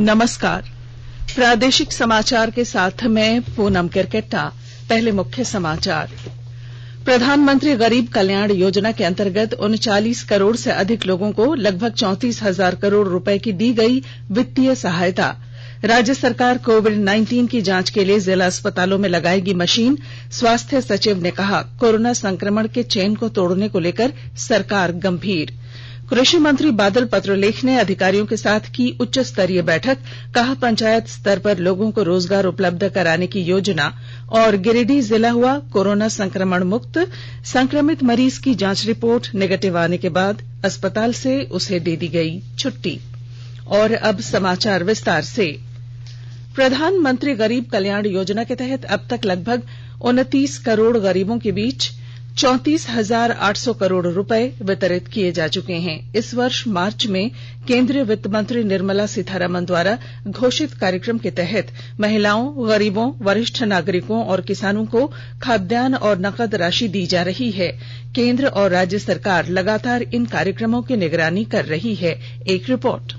नमस्कार। प्रादेशिक समाचार के साथ मैं पूनम किरकेट्टा। पहले मुख्य समाचार। प्रधानमंत्री गरीब कल्याण योजना के अंतर्गत 39 करोड़ से अधिक लोगों को लगभग 34,000 करोड़ रुपए की दी गई वित्तीय सहायता। राज्य सरकार कोविड-19 की जांच के लिए जिला अस्पतालों में लगाएगी मशीन। स्वास्थ्य सचिव ने कहा, कोरोना संक्रमण के चेन को तोड़ने को लेकर सरकार गंभीर। कृषि मंत्री बादल पत्रलेख ने अधिकारियों के साथ की उच्च स्तरीय बैठक। कहा, पंचायत स्तर पर लोगों को रोजगार उपलब्ध कराने की योजना। और गिरिडीह जिला हुआ कोरोना संक्रमण मुक्त। संक्रमित मरीज की जांच रिपोर्ट नेगेटिव आने के बाद अस्पताल से उसे दे दी गई छुट्टी। और अब समाचार विस्तार से। प्रधानमंत्री गरीब कल्याण योजना के तहत अब तक लगभग 29 करोड़ गरीबों के बीच 34,800 करोड़ रुपए वितरित किए जा चुके हैं। इस वर्ष मार्च में केंद्रीय वित्त मंत्री निर्मला सीतारमण द्वारा घोषित कार्यक्रम के तहत महिलाओं, गरीबों, वरिष्ठ नागरिकों और किसानों को खाद्यान्न और नकद राशि दी जा रही है। केंद्र और राज्य सरकार लगातार इन कार्यक्रमों की निगरानी कर रही है। एक रिपोर्ट।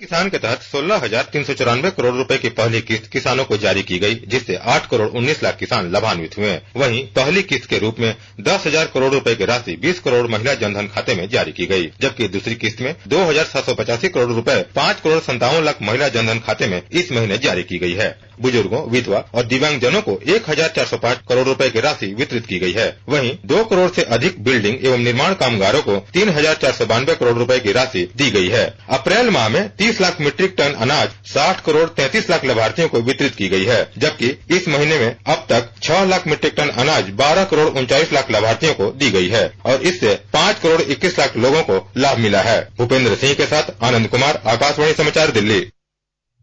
किसान के तहत 16,394 करोड़ रुपए की पहली किस्त किसानों को जारी की गई, जिससे 8 करोड़ 19 लाख किसान लाभान्वित हुए। वहीं पहली किस्त के रूप में 10,000 करोड़ रुपए की राशि 20 करोड़ महिला जनधन खाते में जारी की गई, जबकि दूसरी किस्त में 2,785 करोड़ रुपए 5 करोड़ 57 लाख महिला जनधन खाते में इस महीने जारी की गई है। बुजुर्गों, विधवा और दिव्यांगजनों को 1,405 करोड़ रुपए की राशि वितरित की गई है। वहीं 2 करोड़ से अधिक बिल्डिंग एवं निर्माण कामगारों को 3,492 करोड़ रुपए की राशि दी गई है। अप्रैल माह में 30 लाख मीट्रिक टन अनाज 60 करोड़ 33 लाख लाभार्थियों को वितरित की गई है, जबकि इस महीने में अब तक 6 लाख मीट्रिक टन अनाज 12 करोड़ 39 लाख लाभार्थियों को दी गई है और इससे 5 करोड़ 21 लाख लोगों को लाभ मिला है। भूपेंद्र सिंह के साथ आनंद कुमार, आकाशवाणी समाचार, दिल्ली।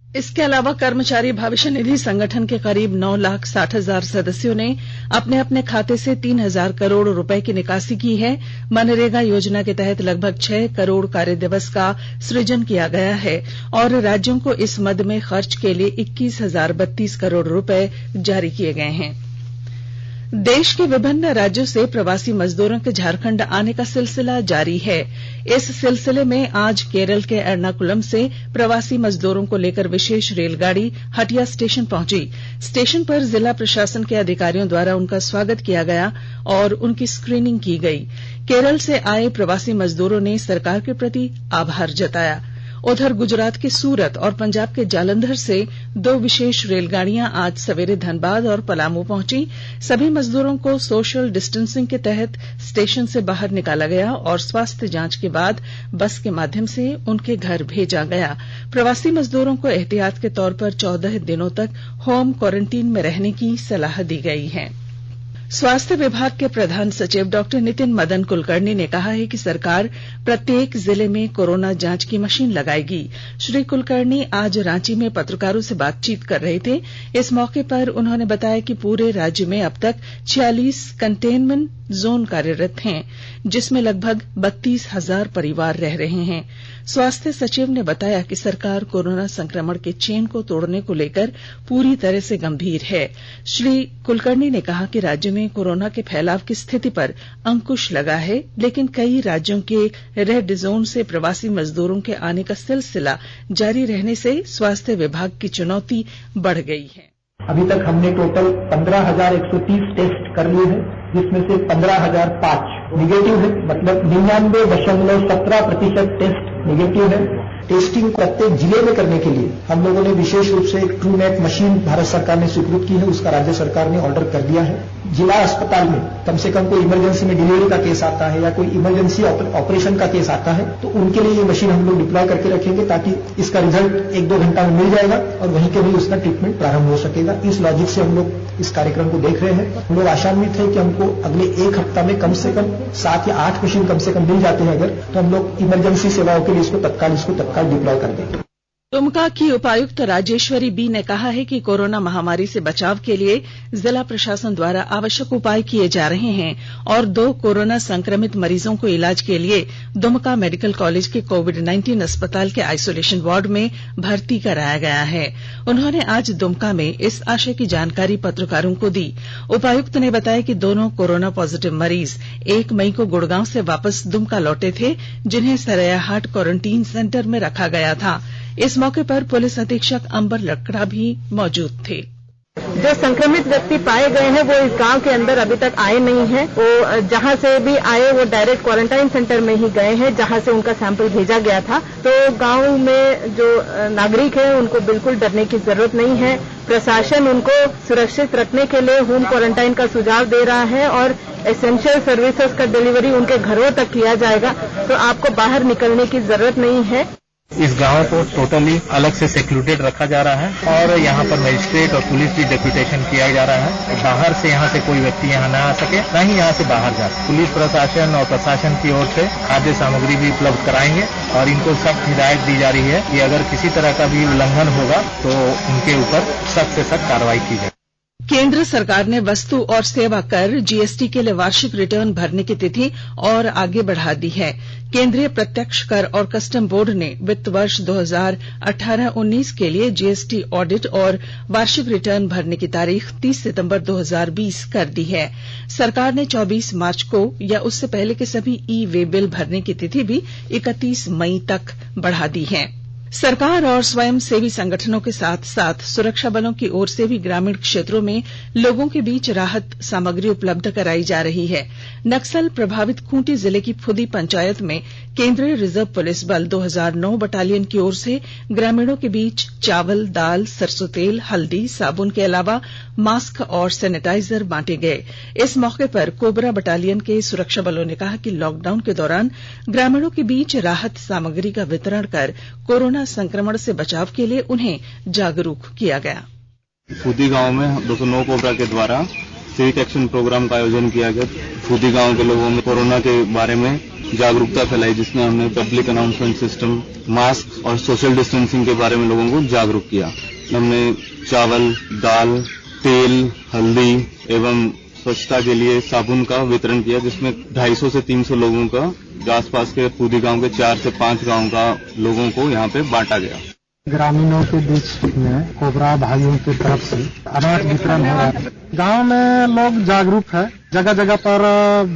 इसके अलावा कर्मचारी भविष्य निधि संगठन के करीब 9,60,000 सदस्यों ने अपने अपने खाते से 3,000 करोड़ रुपए की निकासी की है। मनरेगा योजना के तहत लगभग 6 करोड़ कार्य दिवस का सृजन किया गया है और राज्यों को इस मद में खर्च के लिए 21,032 करोड़ रुपए जारी किए गए हैं। देश के विभिन्न राज्यों से प्रवासी मजदूरों के झारखंड आने का सिलसिला जारी है। इस सिलसिले में आज केरल के एर्नाकुलम से प्रवासी मजदूरों को लेकर विशेष रेलगाड़ी हटिया स्टेशन पहुंची। स्टेशन पर जिला प्रशासन के अधिकारियों द्वारा उनका स्वागत किया गया और उनकी स्क्रीनिंग की गई। केरल से आए प्रवासी मजदूरों ने सरकार के प्रति आभार जताया। उधर गुजरात के सूरत और पंजाब के जालंधर से 2 विशेष रेलगाड़ियां आज सवेरे धनबाद और पलामू पहुंची। सभी मजदूरों को सोशल डिस्टेंसिंग के तहत स्टेशन से बाहर निकाला गया और स्वास्थ्य जांच के बाद बस के माध्यम से उनके घर भेजा गया। प्रवासी मजदूरों को एहतियात के तौर पर 14 दिनों तक होम क्वारंटीन में रहने की सलाह दी गई है। स्वास्थ्य विभाग के प्रधान सचिव डॉक्टर नितिन मदन कुलकर्णी ने कहा है कि सरकार प्रत्येक जिले में कोरोना जांच की मशीन लगाएगी। श्री कुलकर्णी आज रांची में पत्रकारों से बातचीत कर रहे थे। इस मौके पर उन्होंने बताया कि पूरे राज्य में अब तक 46 कंटेनमेंट जोन कार्यरत हैं, जिसमें लगभग 32,000 परिवार रह रहे हैं। स्वास्थ्य सचिव ने बताया कि सरकार कोरोना संक्रमण के चेन को तोड़ने को लेकर पूरी तरह से गंभीर है। श्री कुलकर्णी ने कहा कि राज्य में कोरोना के फैलाव की स्थिति पर अंकुश लगा है, लेकिन कई राज्यों के रेड जोन से प्रवासी मजदूरों के आने का सिलसिला जारी रहने से स्वास्थ्य विभाग की चुनौती बढ़ गई है। अभी तक हमने टोटल 15,130 टेस्ट कर लिए हैं, जिसमें से 15,005 निगेटिव है, मतलब 99.17% टेस्ट निगेटिव है। टेस्टिंग प्रत्येक जिले में करने के लिए हम लोगों ने विशेष रूप से एक ट्रूनेट मशीन भारत सरकार ने स्वीकृत की है, उसका राज्य सरकार ने ऑर्डर कर दिया है। जिला अस्पताल में कम से कम कोई इमरजेंसी में डिलीवरी का केस आता है या कोई इमरजेंसी ऑपरेशन का केस आता है, तो उनके लिए ये मशीन हम लोग डिप्लॉय करके रखेंगे, ताकि इसका रिजल्ट 1-2 घंटा में मिल जाएगा और वहीं के वहीं उसका ट्रीटमेंट प्रारंभ हो सकेगा। इस लॉजिक से हम लोग इस कार्यक्रम को देख रहे हैं। हम लोग आशान्वित है कि हमको अगले 1 हफ्ता में कम से कम 7 या 8 मशीन कम से कम मिल जाते हैं अगर, तो हम लोग इमरजेंसी सेवाओं के लिए इसको तत्काल डिप्लॉय कर देंगे। दुमका की उपायुक्त राजेश्वरी बी ने कहा है कि कोरोना महामारी से बचाव के लिए जिला प्रशासन द्वारा आवश्यक उपाय किए जा रहे हैं और 2 कोरोना संक्रमित मरीजों को इलाज के लिए दुमका मेडिकल कॉलेज के कोविड-19 अस्पताल के आइसोलेशन वार्ड में भर्ती कराया गया है। उन्होंने आज दुमका में इस आशय की जानकारी पत्रकारों को दी। उपायुक्त ने बताया कि दोनों कोरोना पॉजिटिव मरीज 1 मई को गुड़गांव से वापस दुमका लौटे थे, जिन्हें सरैयाहाट क्वारंटीन सेंटर में रखा गया था। इस मौके पर पुलिस अधीक्षक अंबर लकड़ा भी मौजूद थे। जो संक्रमित व्यक्ति पाए गए हैं वो इस गांव के अंदर अभी तक आए नहीं हैं। वो जहां से भी आए वो डायरेक्ट क्वारंटाइन सेंटर में ही गए हैं जहां से उनका सैंपल भेजा गया था। तो गांव में जो नागरिक हैं उनको बिल्कुल डरने की जरूरत नहीं है। प्रशासन उनको सुरक्षित रखने के लिए होम क्वारंटाइन का सुझाव दे रहा है और एसेंशियल सर्विसेज का डिलीवरी उनके घरों तक किया जाएगा। तो आपको बाहर निकलने की जरूरत नहीं है। इस गांव को टोटली अलग से सेक्लूटेड रखा जा रहा है और यहाँ पर मजिस्ट्रेट और पुलिस भी डेप्यूटेशन किया जा रहा है। बाहर से यहाँ से कोई व्यक्ति यहाँ न आ सके, न ही यहाँ से बाहर जा सके। पुलिस प्रशासन और प्रशासन की ओर से खाद्य सामग्री भी उपलब्ध कराएंगे और इनको सख्त हिदायत दी जा रही है कि अगर किसी तरह का भी उल्लंघन होगा तो उनके ऊपर सख्त से सख्त कार्रवाई की जाए। केंद्र सरकार ने वस्तु और सेवा कर जीएसटी के लिए वार्षिक रिटर्न भरने की तिथि और आगे बढ़ा दी है। केंद्रीय प्रत्यक्ष कर और कस्टम बोर्ड ने वित्त वर्ष 2018-19 के लिए जीएसटी ऑडिट और वार्षिक रिटर्न भरने की तारीख 30 सितंबर 2020 कर दी है। सरकार ने 24 मार्च को या उससे पहले के सभी ई वे बिल भरने की तिथि भी 31 मई तक बढ़ा दी है। सरकार और स्वयंसेवी संगठनों के साथ साथ सुरक्षा बलों की ओर से भी ग्रामीण क्षेत्रों में लोगों के बीच राहत सामग्री उपलब्ध कराई जा रही है। नक्सल प्रभावित खूंटी जिले की फुदी पंचायत में केंद्रीय रिजर्व पुलिस बल 2009 बटालियन की ओर से ग्रामीणों के बीच चावल, दाल, सरसों तेल, हल्दी, साबुन के अलावा मास्क और सैनिटाइजर बांटे गए। इस मौके पर कोबरा बटालियन के सुरक्षा बलों ने कहा कि लॉकडाउन के दौरान ग्रामीणों के बीच राहत सामग्री का वितरण कर कोरोना संक्रमण से बचाव के लिए उन्हें जागरूक किया गया। फूदी गांव में 209 कोबरा के द्वारा सिविक एक्शन प्रोग्राम का आयोजन किया गया। फूदी गांव के लोगों में कोरोना के बारे में जागरूकता फैलाई, जिसमें हमने पब्लिक अनाउंसमेंट सिस्टम, मास्क और सोशल डिस्टेंसिंग के बारे में लोगों को जागरूक किया। हमने चावल, दाल, तेल, हल्दी एवं स्वच्छता के लिए साबुन का वितरण किया, जिसमें 250 से 300 लोगों का आसपास के फूदी गांव के 4 से 5 गांव का लोगों को यहाँ पे बांटा गया। ग्रामीणों के बीच में कोबरा भाइयों की तरफ से अनाज वितरण हो रहा है। गांव में लोग जागरूक है। जगह जगह पर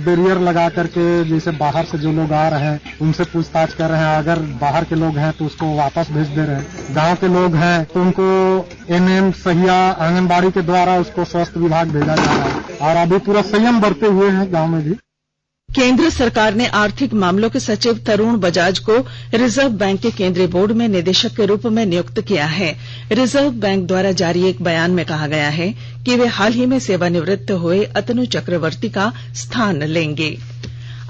बैरियर लगा करके, जैसे बाहर से जो लोग आ रहे हैं उनसे पूछताछ कर रहे हैं। अगर बाहर के लोग हैं तो उसको वापस भेज दे रहे हैं। गांव के लोग हैं तो उनको एनएम सहिया आंगनबाड़ी के द्वारा उसको स्वास्थ्य विभाग भेजा जा रहा है और अभी पूरा संयम बरते हुए हैं गाँव में भी। केंद्र सरकार ने आर्थिक मामलों के सचिव तरुण बजाज को रिजर्व बैंक के केंद्रीय बोर्ड में निदेशक के रूप में नियुक्त किया है। रिजर्व बैंक द्वारा जारी एक बयान में कहा गया है कि वे हाल ही में सेवानिवृत्त हुए अतनु चक्रवर्ती का स्थान लेंगे।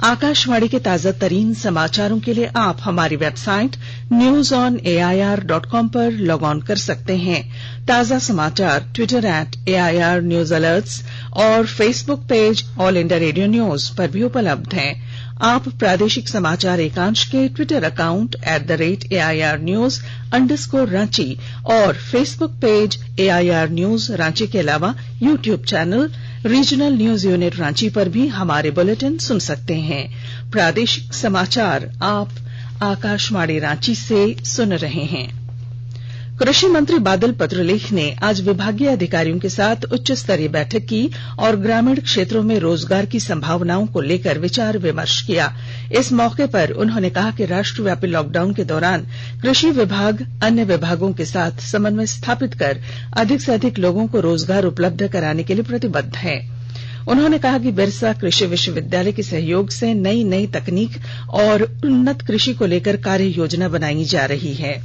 आकाशवाणी के ताजा तरीन समाचारों के लिए आप हमारी वेबसाइट newsonair.com पर लॉग ऑन कर सकते हैं। ताजा समाचार ट्विटर @AIR News Alerts और Facebook page all India radio news पर भी उपलब्ध हैं। आप प्रादेशिक समाचार एकांश के ट्विटर अकाउंट @AIR News _ और Facebook page AIR News Ranchi के अलावा YouTube channel regional news unit Ranchi पर भी हमारे बुलेटिन सुन सकते हैं। प्रादेशिक समाचार आप आकाशवाणी रांची से सुन रहे हैं। कृषि मंत्री बादल पत्रलेख ने आज विभागीय अधिकारियों के साथ उच्च स्तरीय बैठक की और ग्रामीण क्षेत्रों में रोजगार की संभावनाओं को लेकर विचार विमर्श किया। इस मौके पर उन्होंने कहा कि राष्ट्रव्यापी लॉकडाउन के दौरान कृषि विभाग अन्य विभागों के साथ समन्वय स्थापित कर अधिक से अधिक लोगों को रोजगार उपलब्ध कराने के लिए प्रतिबद्ध है। उन्होंने कहा कि बिरसा कृषि विश्वविद्यालय के सहयोग से नई नई तकनीक और उन्नत कृषि को लेकर कार्य योजना बनाई जा रही है।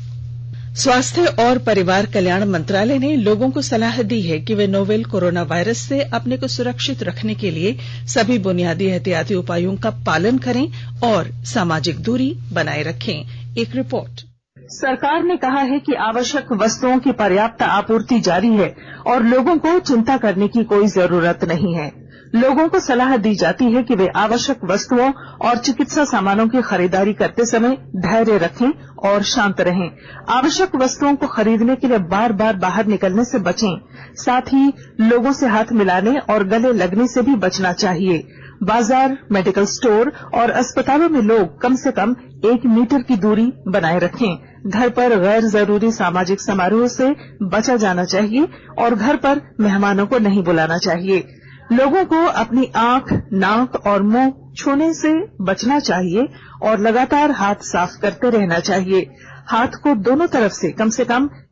स्वास्थ्य और परिवार कल्याण मंत्रालय ने लोगों को सलाह दी है कि वे नोवेल कोरोना वायरस से अपने को सुरक्षित रखने के लिए सभी बुनियादी एहतियाती उपायों का पालन करें और सामाजिक दूरी बनाए रखें। एक रिपोर्ट। सरकार ने कहा है कि आवश्यक वस्तुओं की पर्याप्त आपूर्ति जारी है और लोगों को चिंता करने की कोई जरूरत नहीं है। लोगों को सलाह दी जाती है कि वे आवश्यक वस्तुओं और चिकित्सा सामानों की खरीदारी करते समय धैर्य रखें और शांत रहें। आवश्यक वस्तुओं को खरीदने के लिए बार बार बाहर निकलने से बचें। साथ ही लोगों से हाथ मिलाने और गले लगने से भी बचना चाहिए। बाजार, मेडिकल स्टोर और अस्पतालों में लोग कम से कम 1 मीटर की दूरी बनाए रखें। घर पर गैर जरूरी सामाजिक समारोह से बचा जाना चाहिए और घर पर मेहमानों को नहीं बुलाना चाहिए। लोगों को अपनी आंख, नाक और मुंह छूने से बचना चाहिए और लगातार हाथ साफ करते रहना चाहिए। हाथ को दोनों तरफ से कम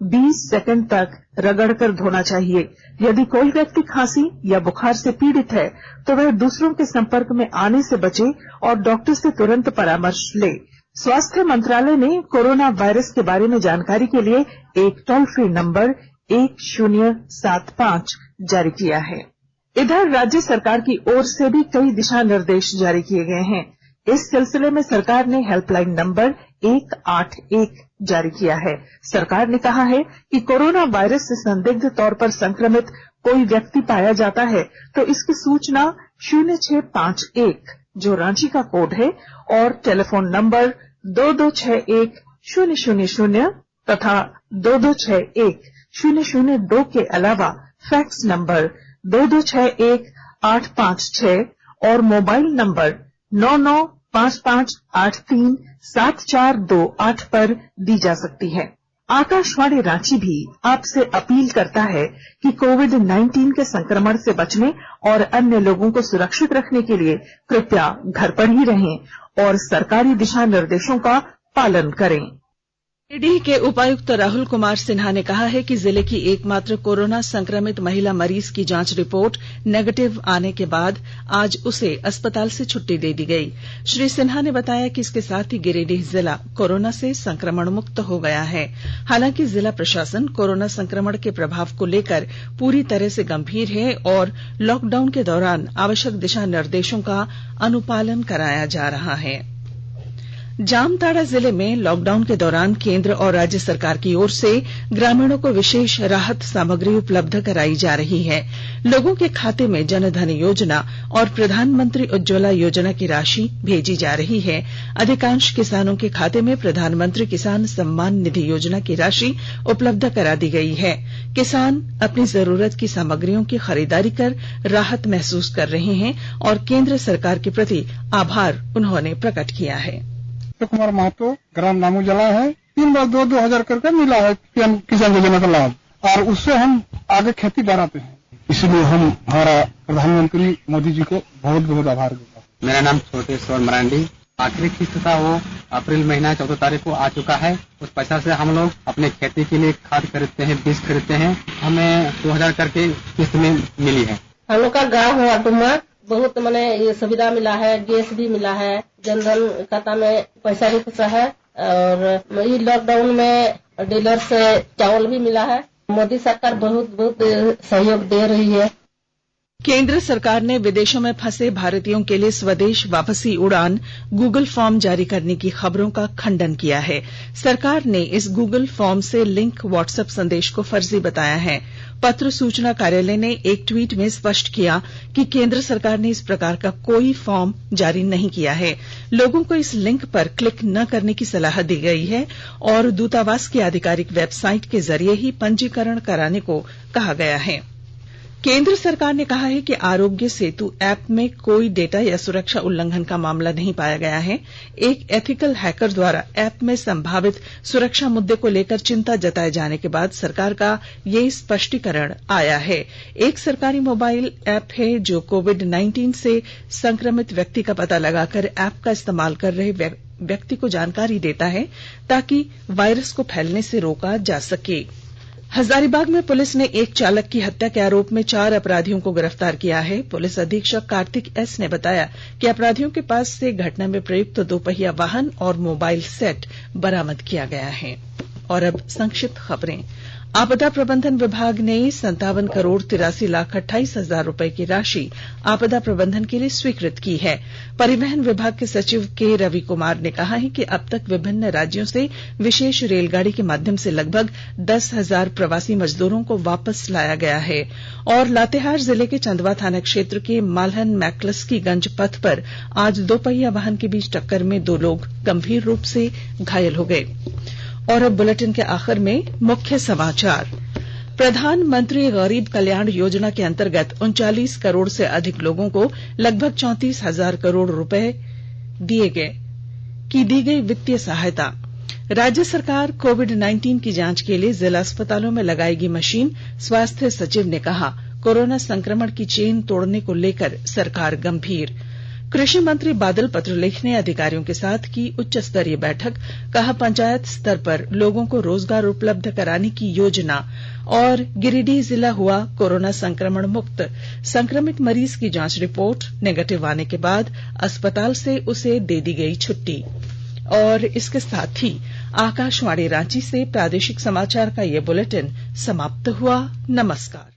20 सेकंड तक रगड़कर धोना चाहिए। यदि कोई व्यक्ति खांसी या बुखार से पीड़ित है तो वह दूसरों के संपर्क में आने से बचे और डॉक्टर से तुरंत परामर्श ले। स्वास्थ्य मंत्रालय ने कोरोना वायरस के बारे में जानकारी के लिए एक टोल फ्री नंबर 1075 जारी किया है। इधर राज्य सरकार की ओर से भी कई दिशा निर्देश जारी किए गए हैं। इस सिलसिले में सरकार ने हेल्पलाइन नंबर 181 जारी किया है। सरकार ने कहा है कि कोरोना वायरस से संदिग्ध तौर पर संक्रमित कोई व्यक्ति पाया जाता है तो इसकी सूचना 0651 जो रांची का कोड है और टेलीफोन नंबर 2261-000 तथा 2261-002 के अलावा फैक्स नंबर 2261-856 और मोबाइल नंबर 9955837428 पर दी जा सकती है। आकाशवाणी रांची भी आपसे अपील करता है कि कोविड-19 के संक्रमण से बचने और अन्य लोगों को सुरक्षित रखने के लिए कृपया घर पर ही रहें और सरकारी दिशा निर्देशों का पालन करें। गिरिडीह के उपायुक्त राहुल कुमार सिन्हा ने कहा है कि जिले की एकमात्र कोरोना संक्रमित महिला मरीज की जांच रिपोर्ट नेगेटिव आने के बाद आज उसे अस्पताल से छुट्टी दे दी गई। श्री सिन्हा ने बताया कि इसके साथ ही गिरिडीह जिला कोरोना से संक्रमण मुक्त हो गया है। हालांकि जिला प्रशासन कोरोना संक्रमण के प्रभाव को लेकर पूरी तरह से गंभीर है और लॉकडाउन के दौरान आवश्यक दिशा निर्देशों का अनुपालन कराया जा रहा है। जामताड़ा जिले में लॉकडाउन के दौरान केंद्र और राज्य सरकार की ओर से ग्रामीणों को विशेष राहत सामग्री उपलब्ध कराई जा रही है। लोगों के खाते में जनधन योजना और प्रधानमंत्री उज्ज्वला योजना की राशि भेजी जा रही है। अधिकांश किसानों के खाते में प्रधानमंत्री किसान सम्मान निधि योजना की राशि उपलब्ध करा दी गई है। किसान अपनी जरूरत की सामग्रियों की खरीदारी कर राहत महसूस कर रहे हैं और केंद्र सरकार के प्रति आभार उन्होंने प्रकट किया है। कुमार महतो ग्राम नामूजला है। 3 बार 2,000 करके मिला है पीएम किसान योजना का लाभ और उससे हम आगे खेती बढ़ाते हैं। इसलिए हम हमारा प्रधानमंत्री मोदी जी को बहुत बहुत आभार देता हूँ। मेरा नाम छोटेश्वर मरांडी। आखिरी किस्त था वो अप्रैल महीना 14 तारीख को आ चुका है। उस पैसा से हम लोग अपने खेती के लिए खाद खरीदते हैं, बीज खरीदते हैं। हमें 2,000 करके किस्त में मिली है। हम लोग का गाँव है अटुमा, बहुत मैंने ये सुविधा मिला है, गैस भी मिला है, जनधन खाता में पैसा भी फंसा है और ये लॉकडाउन में डीलर से चावल भी मिला है। मोदी सरकार बहुत सहयोग दे रही है। केंद्र सरकार ने विदेशों में फंसे भारतीयों के लिए स्वदेश वापसी उड़ान गूगल फॉर्म जारी करने की खबरों का खंडन किया है। सरकार ने इस गूगल फॉर्म से लिंक व्हाट्सएप संदेश को फर्जी बताया है। पत्र सूचना कार्यालय ने एक ट्वीट में स्पष्ट किया कि केंद्र सरकार ने इस प्रकार का कोई फॉर्म जारी नहीं किया है। लोगों को इस लिंक पर क्लिक न करने की सलाह दी गई है और दूतावास की आधिकारिक वेबसाइट के जरिए ही पंजीकरण कराने को कहा गया है। केंद्र सरकार ने कहा है कि आरोग्य सेतु ऐप में कोई डेटा या सुरक्षा उल्लंघन का मामला नहीं पाया गया है। एक एथिकल हैकर द्वारा ऐप में संभावित सुरक्षा मुद्दे को लेकर चिंता जताए जाने के बाद सरकार का ये स्पष्टीकरण आया है। एक सरकारी मोबाइल ऐप है जो कोविड-19 से संक्रमित व्यक्ति का पता लगाकर ऐप का इस्तेमाल कर रहे व्यक्ति को जानकारी देता है ताकि वायरस को फैलने से रोका जा सके। हजारीबाग में पुलिस ने एक चालक की हत्या के आरोप में 4 अपराधियों को गिरफ्तार किया है। पुलिस अधीक्षक कार्तिक एस ने बताया कि अपराधियों के पास से घटना में प्रयुक्त 2 पहिया वाहन और मोबाइल सेट बरामद किया गया है। और अब संक्षिप्त खबरें। आपदा प्रबंधन विभाग ने 57,83,28,000 रुपए की राशि आपदा प्रबंधन के लिए स्वीकृत की है। परिवहन विभाग के सचिव के रवि कुमार ने कहा है कि अब तक विभिन्न राज्यों से विशेष रेलगाड़ी के माध्यम से लगभग 10,000 प्रवासी मजदूरों को वापस लाया गया है। और लातेहार जिले के चंदवा थाना क्षेत्र के मालहन मैकलस्कीगंज पथ पर आज 2 पहिया वाहन के बीच टक्कर में 2 लोग गंभीर रूप से घायल हो गए। और अब बुलेटिन के आखिर में मुख्य समाचार। प्रधानमंत्री गरीब कल्याण योजना के अंतर्गत 39 करोड़ से अधिक लोगों को लगभग 34,000 करोड़ रुपए दी गई वित्तीय सहायता। राज्य सरकार कोविड-19 की जांच के लिए जिला अस्पतालों में लगाएगी मशीन। स्वास्थ्य सचिव ने कहा कोरोना संक्रमण की चेन तोड़ने को लेकर सरकार गंभीर। कृषि मंत्री बादल पत्रलेख ने अधिकारियों के साथ की उच्च स्तरीय बैठक। कहा पंचायत स्तर पर लोगों को रोजगार उपलब्ध कराने की योजना। और गिरिडीह जिला हुआ कोरोना संक्रमण मुक्त। संक्रमित मरीज की जांच रिपोर्ट नेगेटिव आने के बाद अस्पताल से उसे दे दी गई छुट्टी। और इसके साथ ही आकाशवाणी रांची से प्रादेशिक समाचार का ये बुलेटिन समाप्त हुआ। नमस्कार।